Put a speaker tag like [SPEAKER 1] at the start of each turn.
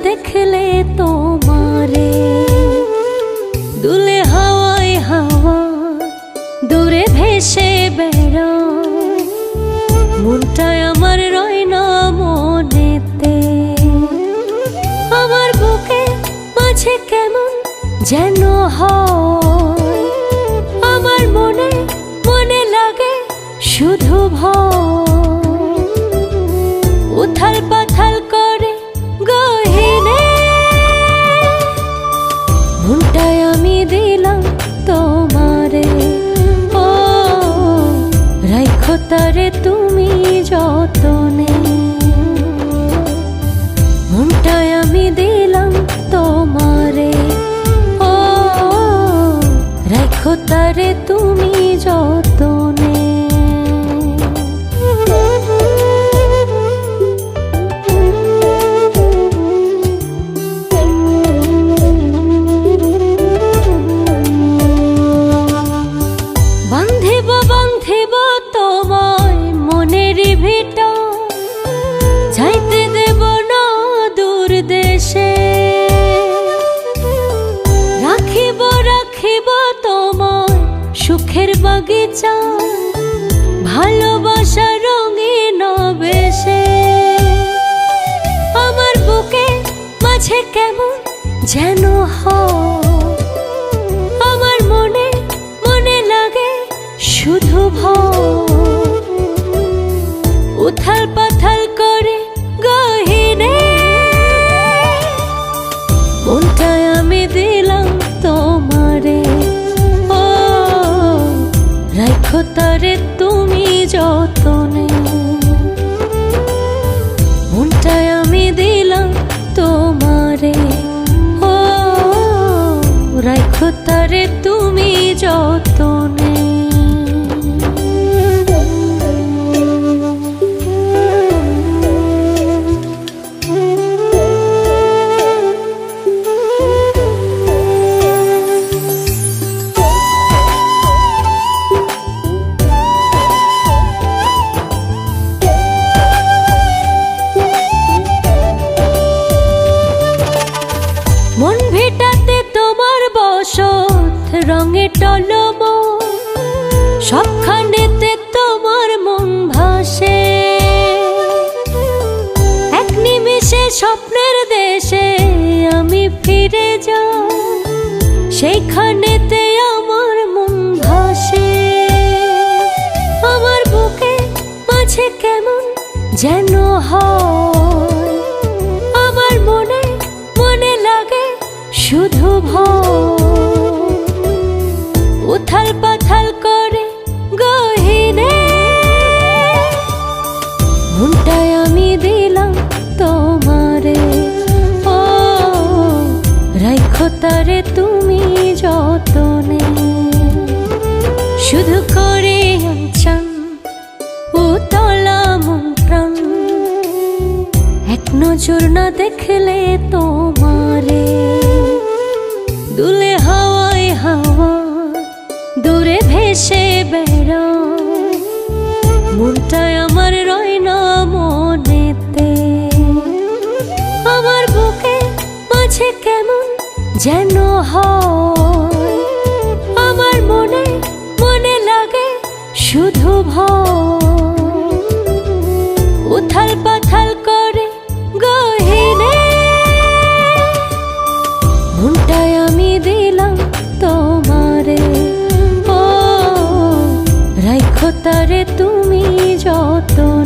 [SPEAKER 1] দেখলে তোমারে। দুলে হাওয়ায় হাওয়া দূরে ভেসে বেড়ায়, মনটায় আমার রয় না মনেতে। আমার বুকে মাঝে কেমন যেন হয়, আমার মনে মনে লাগে শুধু ভয়। উথাল পাথাল করে গহীনে মনটায় আমি দিলাম তোমারে। ও রাইখো তারে তুমি যতনে, মনটায় আমি দিলাম তোমারে। ও রাইখো তারে তুমি যতনে। বান্ধিব বান্ধিব তোমায় মনেরই ভিটা, যাইতে দেব না দূর দেশে। রাখিব রাখিব তোমায় সুখের বাগিচা, ভালোবাসা রঙিন বেশে। আমার বুকে মাঝে কেমন যেন হয়, আমার মনে মনে লাগে শুধু ভয়। উথাল পাথাল করে গহীনে মনটায় আমি দিলাম তোমারে। ও রাইখো তারে তুমি যতনে, মনটায় আমি দিলাম তোমারে। ও রাইখো তারে তুমি যতনে। মন ভিটাতে তোমার বসত রঙে টলম, সবখানেতে তোমার মন ভাসে। এক নিমিষে স্বপ্নের দেশে আমি ফিরে যাই, সেইখানেতে আমার মন ভাসে। আমার বুকে মাঝে কেমন যেন হয়, আমার মনে মনে লাগে শুধু ভয়। উথাল পাথাল করে গহীনে মনটায় আমি দিলাম তোমারে। ও রাইখো তারে তুমি যতনে, শুধু করে আনচান উতলা মন প্রাণ। এক নজর না দেখলে তোমারে। দুলে হাওয়ায় হাওয়া দূরে ভেসে বেড়ায়, মনটায় আমার রয় না মনেতে। আমার বুকে মাঝে কেমন যেন হয়, আমার মনে মনে লাগে শুধু ভয়। উথাল পাথাল করে গহীনে মনটায় আমি দিলাম তোমারে। ও রাইখো তারে তুমি যতনে।